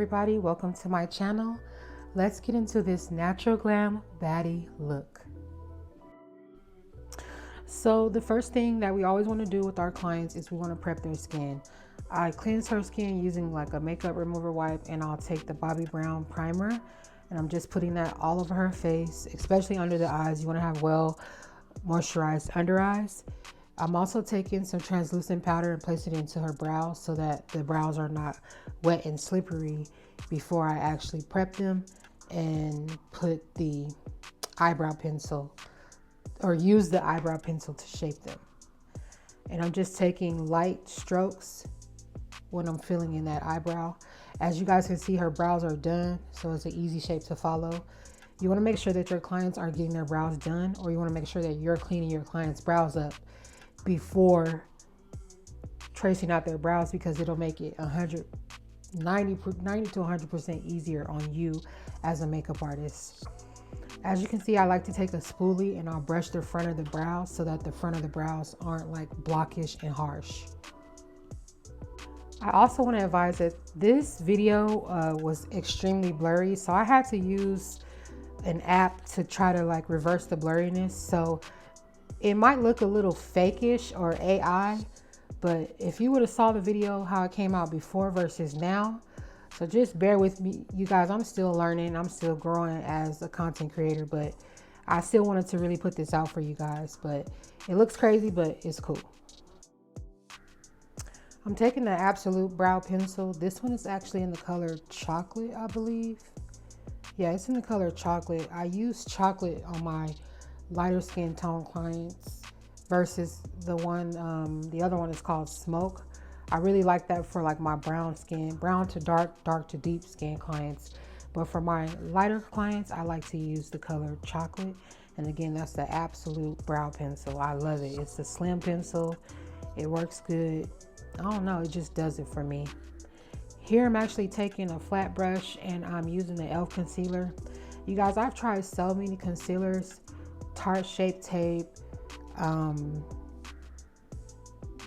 everybody, welcome to my channel. Let's get into this natural glam baddie look. So the first thing that we always want to do with our clients is we want to prep their skin. I cleanse her skin using like a makeup remover wipe, and I'll take the Bobbi Brown primer and I'm just putting that all over her face, especially under the eyes. You want to have well moisturized under eyes. I'm also taking some translucent powder and placing it into her brows so that the brows are not wet and slippery before I actually prep them and put the eyebrow pencil or use the eyebrow pencil to shape them. And I'm just taking light strokes when I'm filling in that eyebrow. As you guys can see, her brows are done, so it's an easy shape to follow. You want to make sure that your clients are getting their brows done, or you want to make sure that you're cleaning your clients' brows up before tracing out their brows, because it'll make it 90 to 100% easier on you as a makeup artist. As you can see, I like to take a spoolie and I'll brush the front of the brows so that the front of the brows aren't like blockish and harsh. I also want to advise that this video was extremely blurry, so I had to use an app to try to like reverse the blurriness. So it might look a little fakeish or AI, but if you would have saw the video how it came out before versus now, so just bear with me, you guys. I'm still learning, I'm still growing as a content creator, but I still wanted to really put this out for you guys. But it looks crazy, but it's cool. I'm taking the Absolute Brow Pencil. This one is actually in the color chocolate, I believe. Yeah, it's in the color chocolate. I use chocolate on my lighter skin tone clients versus the one, the other one is called Smoke. I really like that for like my brown skin, brown to dark, dark to deep skin clients. But for my lighter clients, I like to use the color chocolate. And again, that's the Absolute Brow Pencil. I love it. It's a slim pencil. It works good. I don't know, it just does it for me. Here I'm actually taking a flat brush and I'm using the e.l.f. concealer. You guys, I've tried so many concealers, Tarte Shape Tape,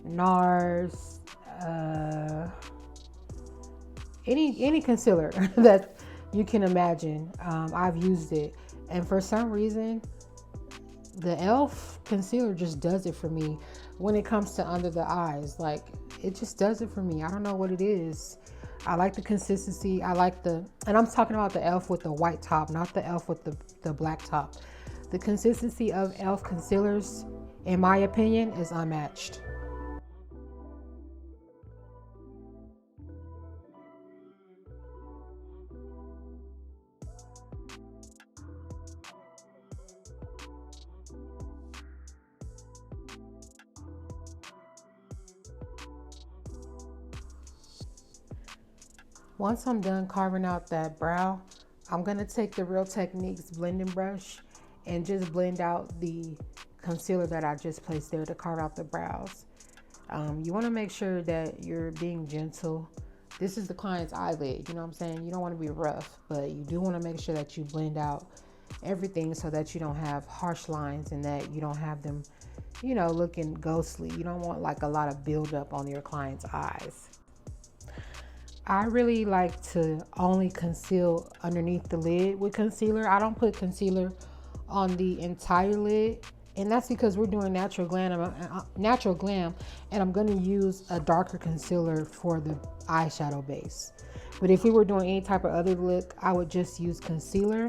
Nars, any concealer that you can imagine. I've used it, and for some reason the e.l.f. concealer just does it for me when it comes to under the eyes. Like, it just does it for me. I don't know what it is. I like the consistency. I like the, and I'm talking about the e.l.f. with the white top, not the e.l.f. with the black top. The consistency of e.l.f. concealers, in my opinion, is unmatched. Once I'm done carving out that brow, I'm gonna take the Real Techniques blending brush and just blend out the concealer that I just placed there to carve out the brows. You wanna make sure that you're being gentle. This is the client's eyelid, you know what I'm saying? You don't wanna be rough, but you do wanna make sure that you blend out everything so that you don't have harsh lines and that you don't have them, you know, looking ghostly. You don't want like a lot of buildup on your client's eyes. I really like to only conceal underneath the lid with concealer. I don't put concealer on the entire lid, and that's because we're doing natural glam, and I'm going to use a darker concealer for the eyeshadow base. But if we were doing any type of other look, I would just use concealer,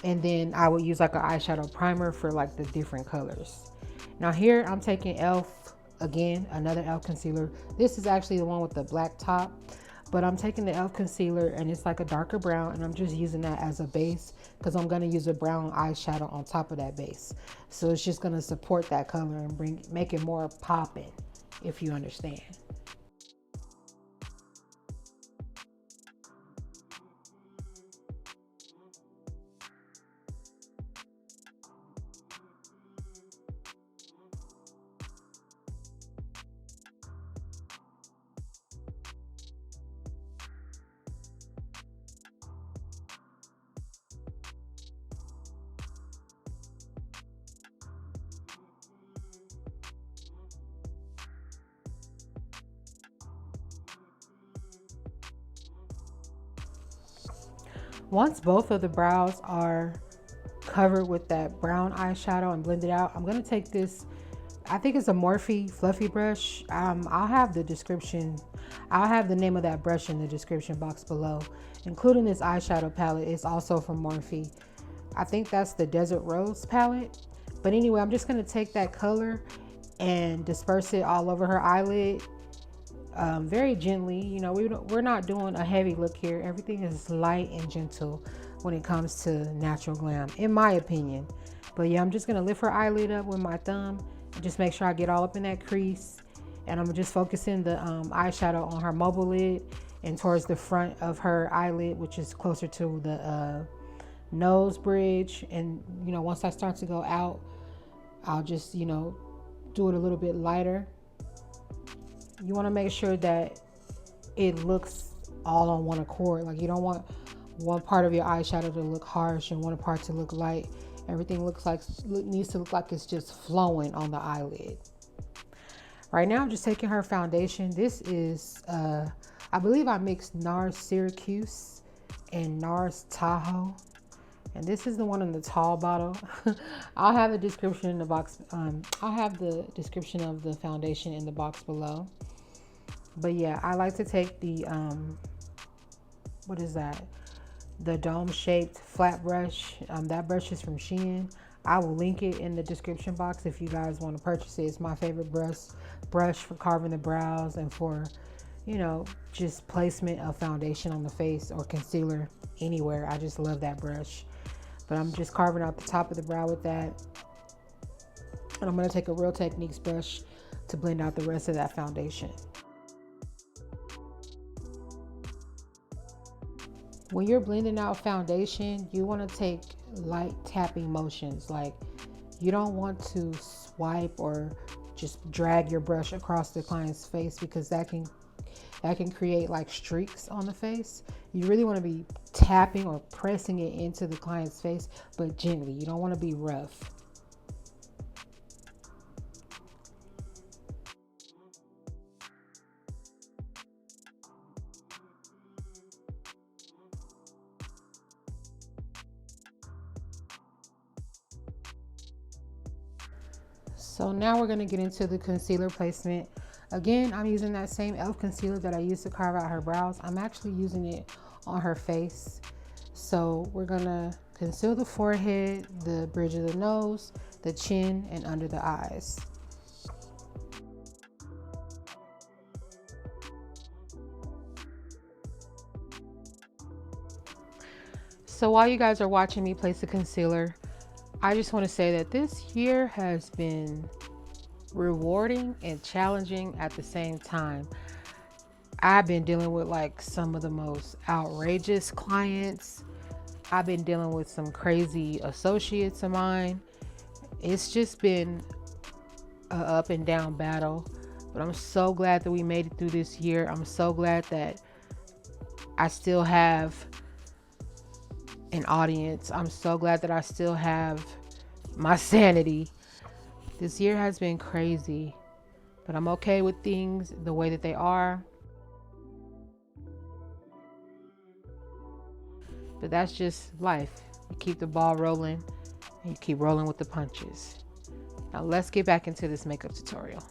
and then I would use like an eyeshadow primer for like the different colors. Now here I'm taking e.l.f. again, another e.l.f. concealer. This is actually the one with the black top. But I'm taking the e.l.f. concealer and it's like a darker brown, and I'm just using that as a base because I'm going to use a brown eyeshadow on top of that base. So it's just going to support that color and make it more popping, if you understand. Once both of the brows are covered with that brown eyeshadow and blended out, I'm gonna take this, I think it's a Morphe fluffy brush. I'll have the description, I'll have the name of that brush in the description box below, including this eyeshadow palette. It's also from Morphe. I think that's the Desert Rose palette. But anyway, I'm just gonna take that color and disperse it all over her eyelid, very gently. You know, we're not doing a heavy look here. Everything is light and gentle when it comes to natural glam, in my opinion. But yeah, I'm just gonna lift her eyelid up with my thumb and just make sure I get all up in that crease. And I'm just focusing the eyeshadow on her mobile lid and towards the front of her eyelid, which is closer to the nose bridge. And you know, once I start to go out, I'll just, you know, do it a little bit lighter. You want to make sure that it looks all on one accord. Like, you don't want one part of your eyeshadow to look harsh and one part to look light. Everything needs to look like it's just flowing on the eyelid. Right now I'm just taking her foundation. This is I believe I mixed Nars Syracuse and Nars Tahoe, and this is the one in the tall bottle. I'll have the description in the box. I'll have the description of the foundation in the box below. But yeah, I like to take the what is that, the dome shaped flat brush. That brush is from Shein. I will link it in the description box if you guys want to purchase it. It's my favorite brush for carving the brows and for, you know, just placement of foundation on the face or concealer anywhere. I just love that brush. But I'm just carving out the top of the brow with that. And I'm going to take a Real Techniques brush to blend out the rest of that foundation. When you're blending out foundation, you want to take light tapping motions. Like, you don't want to swipe or just drag your brush across the client's face, because that can create like streaks on the face. You really want to be tapping or pressing it into the client's face, but gently. You don't want to be rough. So now we're going to get into the concealer placement. Again, I'm using that same e.l.f. concealer that I used to carve out her brows. I'm actually using it on her face. So we're going to conceal the forehead, the bridge of the nose, the chin, and under the eyes. So while you guys are watching me place the concealer, I just want to say that this year has been rewarding and challenging at the same time. I've been dealing with like some of the most outrageous clients. I've been dealing with some crazy associates of mine. It's just been an up and down battle, but I'm so glad that we made it through this year. I'm so glad that I still have an audience. I'm so glad that I still have my sanity. This year has been crazy, but I'm okay with things the way that they are. But that's just life. You keep the ball rolling and you keep rolling with the punches. Now let's get back into this makeup tutorial.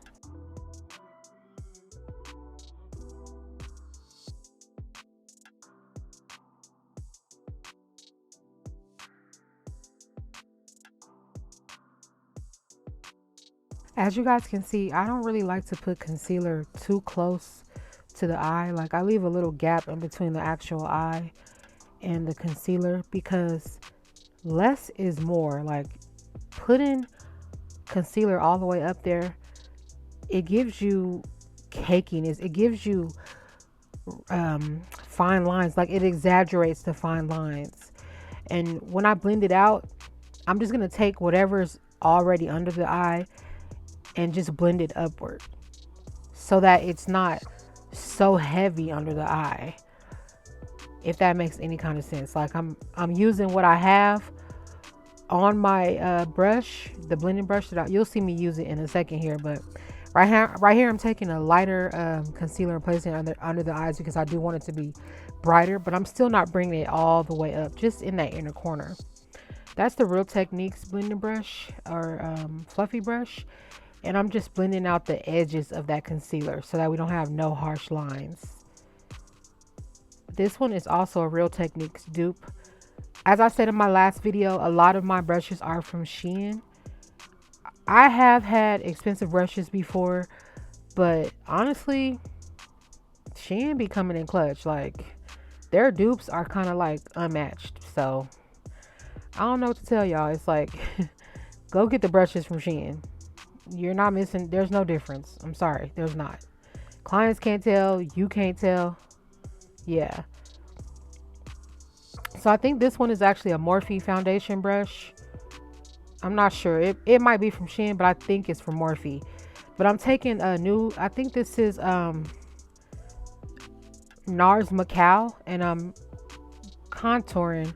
As you guys can see, I don't really like to put concealer too close to the eye. Like, I leave a little gap in between the actual eye and the concealer, because less is more. Like, putting concealer all the way up there, it gives you cakiness. It gives you fine lines. Like, it exaggerates the fine lines. And when I blend it out, I'm just going to take whatever's already under the eye and just blend it upward so that it's not so heavy under the eye, if that makes any kind of sense. Like, I'm using what I have on my brush, the blending brush that you'll see me use it in a second here, but Right here, I'm taking a lighter concealer and placing it under the eyes because I do want it to be brighter, but I'm still not bringing it all the way up, just in that inner corner. That's the Real Techniques blending brush or fluffy brush. And I'm just blending out the edges of that concealer so that we don't have no harsh lines. This one is also a Real Techniques dupe. As I said in my last video, a lot of my brushes are from Shein. I have had expensive brushes before, but honestly, Shein be coming in clutch. Like, their dupes are kind of like unmatched. So, I don't know what to tell y'all. It's like, go get the brushes from Shein. You're not missing. There's no difference. I'm sorry. There's not. Clients can't tell. You can't tell. Yeah. So I think this one is actually a Morphe foundation brush. I'm not sure. It might be from Shein, but I think it's from Morphe. But I'm taking a new, I think this is Nars Macao, and I'm contouring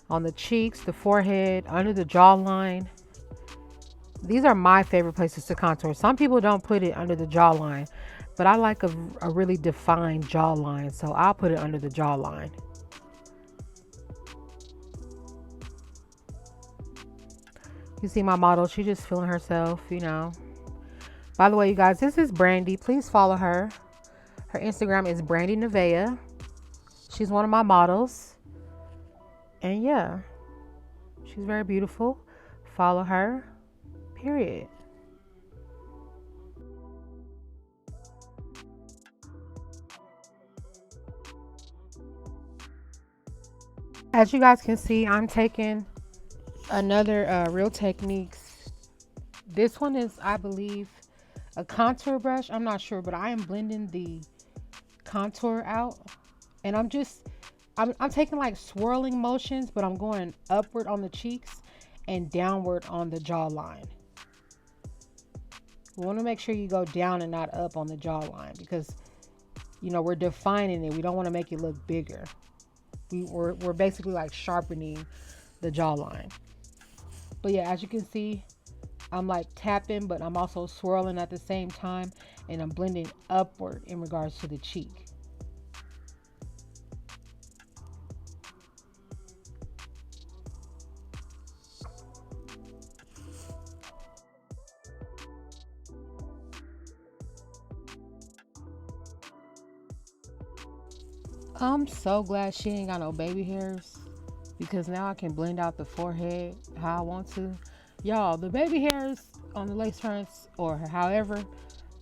on the cheeks, the forehead, under the jawline. These are my favorite places to contour. Some people don't put it under the jawline, but I like a really defined jawline, so I'll put it under the jawline. You see my model, she's just feeling herself, you know. By the way, you guys, this is Brandy. Please follow her. Her Instagram is Brandy Nevea. She's one of my models. And yeah, she's very beautiful. Follow her, period. As you guys can see, I'm taking another Real Techniques. This one is, I believe, a contour brush. I'm not sure, but I am blending the contour out, and I'm taking like swirling motions, but I'm going upward on the cheeks and downward on the jawline. We want to make sure you go down and not up on the jawline because, you know, we're defining it. We don't want to make it look bigger. We're basically like sharpening the jawline. But yeah, as you can see, I'm like tapping, but I'm also swirling at the same time, and I'm blending upward in regards to the cheek. I'm so glad she ain't got no baby hairs, because now I can blend out the forehead how I want to. Y'all, the baby hairs on the lace fronts or however,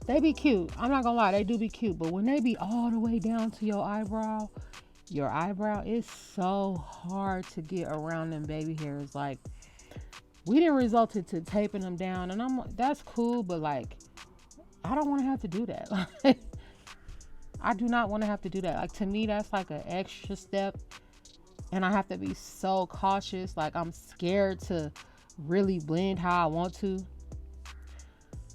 they be cute. I'm not gonna lie, they do be cute. But when they be all the way down to your eyebrow is so hard to get around them baby hairs. Like, we didn't result to taping them down, and I'm like, that's cool, but like, I don't want to have to do that. Like, I do not want to have to do that. Like, to me, that's like an extra step, and I have to be so cautious. Like, I'm scared to really blend how I want to.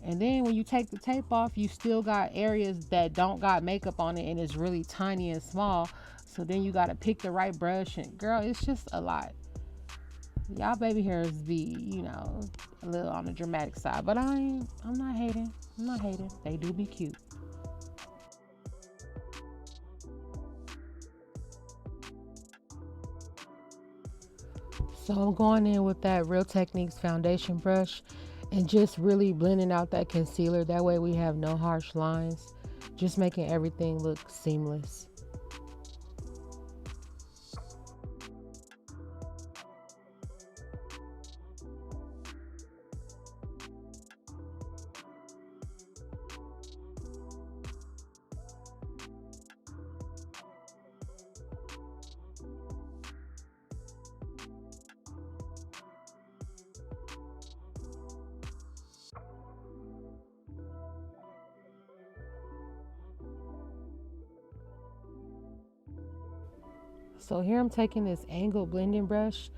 And then when you take the tape off, you still got areas that don't got makeup on it, and it's really tiny and small. So then you got to pick the right brush, and girl, it's just a lot. Y'all baby hairs be, you know, a little on the dramatic side, but I'm not hating. I'm not hating. They do be cute. So I'm going in with that Real Techniques foundation brush and just really blending out that concealer. That way we have no harsh lines, just making everything look seamless. So here I'm taking this angled blending brush.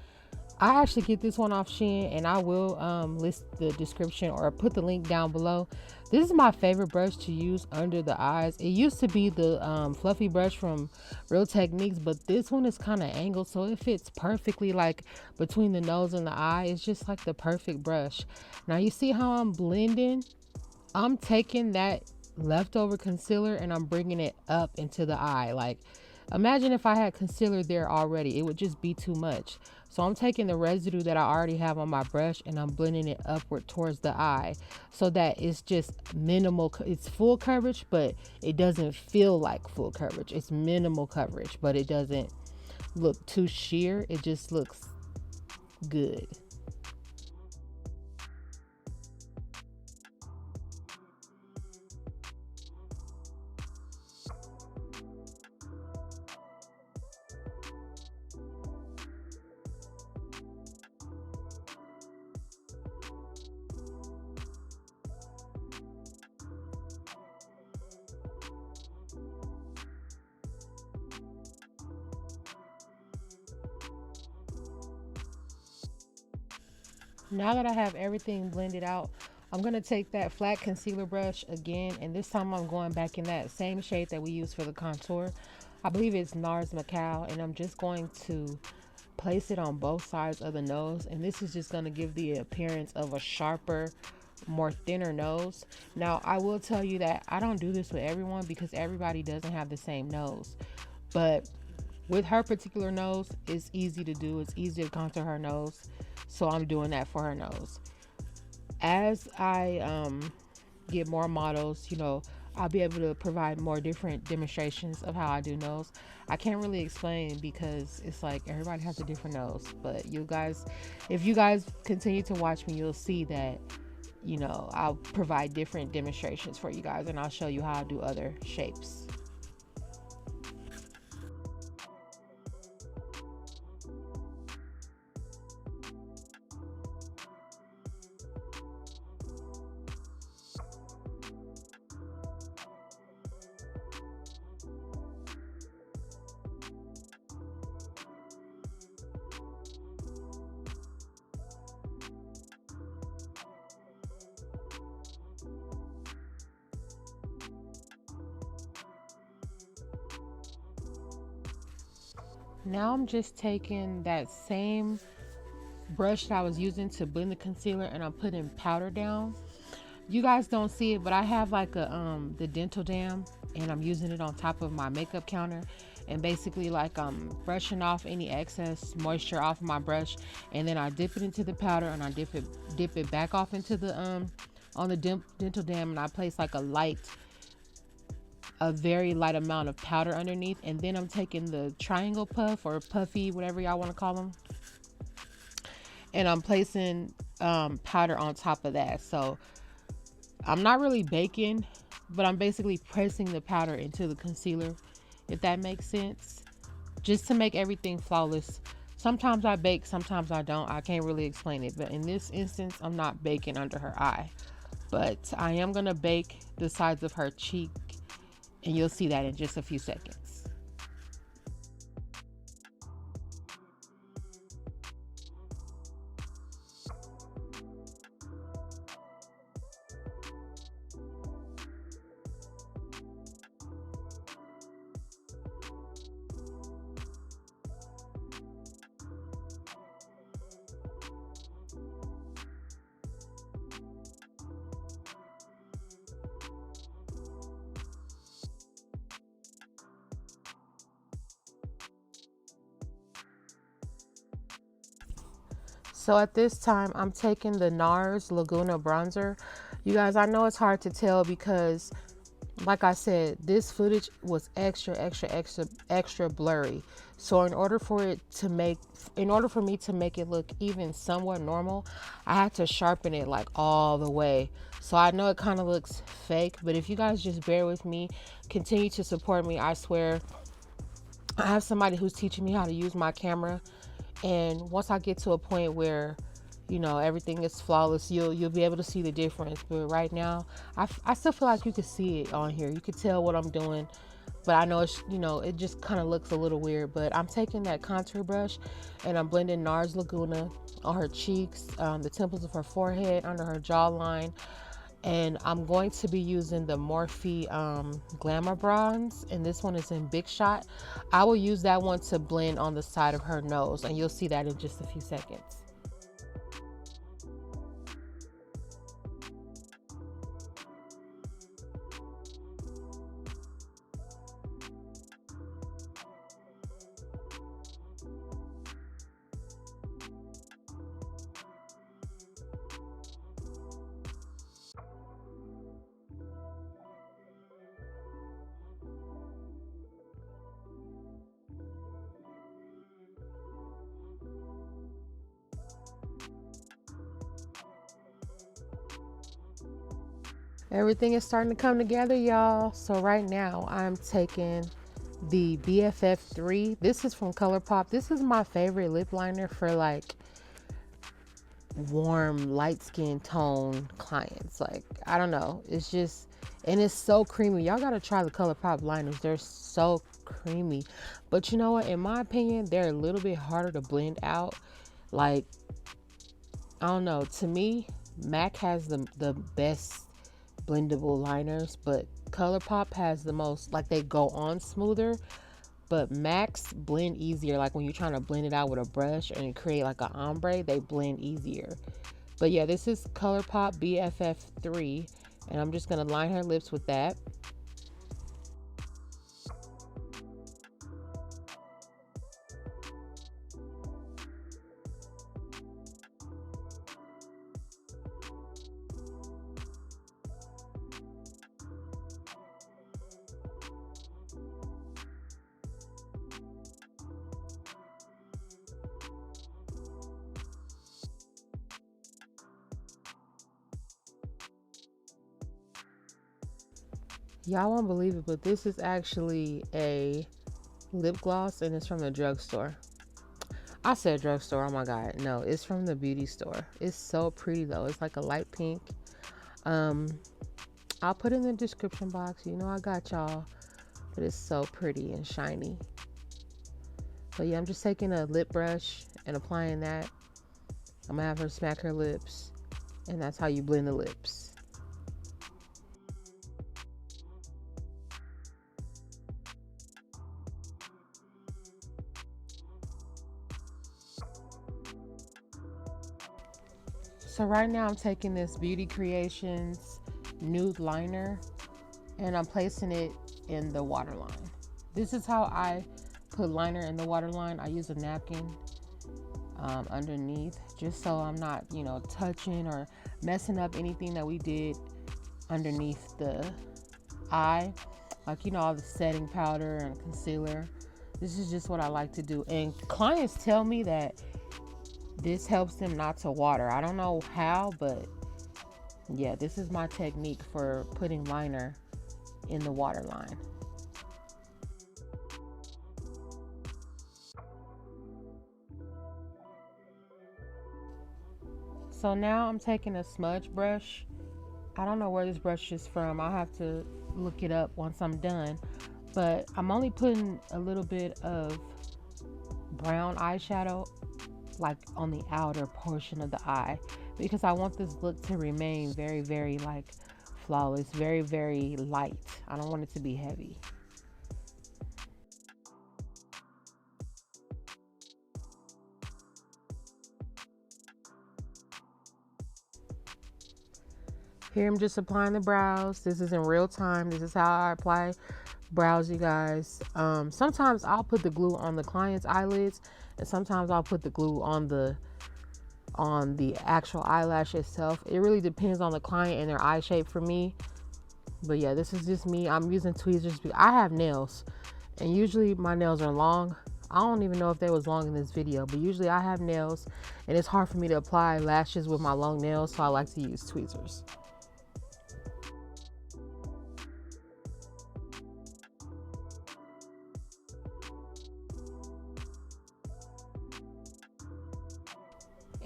I actually get this one off Shein, and I will list the description or put the link down below. This is my favorite brush to use under the eyes. It used to be the fluffy brush from Real Techniques, but this one is kind of angled, so it fits perfectly like between the nose and the eye. It's just like the perfect brush. Now you see how I'm blending? I'm taking that leftover concealer and I'm bringing it up into the eye. Like, imagine if I had concealer there already, it would just be too much. So I'm taking the residue that I already have on my brush and I'm blending it upward towards the eye so that it's just minimal. It's full coverage, but it doesn't feel like full coverage. It's minimal coverage, but it doesn't look too sheer. It just looks good. Now that I have everything blended out, I'm going to take that flat concealer brush again, and this time I'm going back in that same shade that we used for the contour. I believe it's Nars Macao, and I'm just going to place it on both sides of the nose, and this is just going to give the appearance of a sharper, more thinner nose. Now, I will tell you that I don't do this with everyone because everybody doesn't have the same nose, but with her particular nose, it's easy to do. It's easy to contour her nose, so I'm doing that for her nose. As I get more models, you know, I'll be able to provide more different demonstrations of how I do nose. I can't really explain because it's like everybody has a different nose, but you guys, if you guys continue to watch me, you'll see that, you know, I'll provide different demonstrations for you guys, and I'll show you how I do other shapes. Now I'm just taking that same brush that I was using to blend the concealer and I'm putting powder down. You guys don't see it, but I have like a the dental dam, and I'm using it on top of my makeup counter, and basically like I'm brushing off any excess moisture off of my brush, and then I dip it into the powder and I dip it back off into the on the dental dam, and I place like a very light amount of powder underneath, and then I'm taking the triangle puff or puffy, whatever y'all want to call them, and I'm placing powder on top of that. So I'm not really baking, but I'm basically pressing the powder into the concealer, if that makes sense, just to make everything flawless. Sometimes I bake, sometimes I don't. I can't really explain it, but in this instance, I'm not baking under her eye, but I am gonna bake the sides of her cheek, and you'll see that in just a few seconds. So at this time, I'm taking the Nars Laguna bronzer. You guys, I know it's hard to tell because, like I said, this footage was extra blurry. So in order for me to make it look even somewhat normal, I had to sharpen it like all the way. So I know it kind of looks fake, but if you guys just bear with me, continue to support me, I swear, I have somebody who's teaching me how to use my camera. And once I get to a point where, you know, everything is flawless, you'll be able to see the difference. But right now, I still feel like you can see it on here. You can tell what I'm doing, but I know it's, you know, it just kind of looks a little weird. But I'm taking that contour brush and I'm blending Nars Laguna on her cheeks, the temples of her forehead, under her jawline. And I'm going to be using the Morphe glamabronze, and this one is in Big Shot. I will use that one to blend on the side of her nose, and you'll see that in just a few seconds. Everything is starting to come together, y'all. So right now I'm taking the BFF3. This is from ColourPop. This is my favorite lip liner for like warm, light skin tone clients. Like, I don't know. It's just, and it's so creamy. Y'all gotta try the ColourPop liners. They're so creamy. But you know what? In my opinion, they're a little bit harder to blend out. Like, I don't know. To me, MAC has the best blendable liners, but ColourPop has the most, like, they go on smoother, but MAC's blend easier. Like when you're trying to blend it out with a brush and create like an ombre, they blend easier. But yeah, this is ColourPop BFF3, and I'm just gonna line her lips with that. Y'all won't believe it, but this is actually a lip gloss, and it's from the drugstore. I said drugstore, oh my god. No, it's from the beauty store. It's so pretty though. It's like a light pink. I'll put it in the description box. You know I got y'all. But it's so pretty and shiny. But yeah, I'm just taking a lip brush and applying that. I'm gonna have her smack her lips, and that's how you blend the lips. So right now I'm taking this Beauty Creations nude liner, and I'm placing it in the waterline. This is how I put liner in the waterline. I use a napkin underneath, just so I'm not, you know, touching or messing up anything that we did underneath the eye. Like, you know, all the setting powder and concealer. This is just what I like to do. And clients tell me that this helps them not to water. I don't know how, but yeah, this is my technique for putting liner in the waterline. So now I'm taking a smudge brush. I don't know where this brush is from. I'll have to look it up once I'm done. But I'm only putting a little bit of brown eyeshadow like on the outer portion of the eye, because I want this look to remain very, very like flawless, very, very light. I don't want it to be heavy. Here I'm just applying the brows. This is in real time. This is how I apply brows, you guys. Sometimes I'll put the glue on the client's eyelids, and sometimes I'll put the glue on the actual eyelash itself. It really depends on the client and their eye shape for me. But yeah, this is just me. I'm using tweezers because I have nails, and usually my nails are long. I don't even know if they was long in this video, but usually I have nails, and it's hard for me to apply lashes with my long nails, so I like to use tweezers.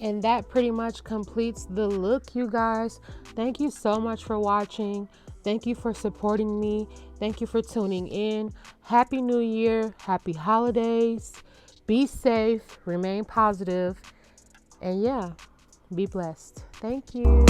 And that pretty much completes the look, you guys. Thank you so much for watching. Thank you for supporting me. Thank you for tuning in. Happy New Year. Happy holidays. Be safe. Remain positive. And yeah, be blessed. Thank you.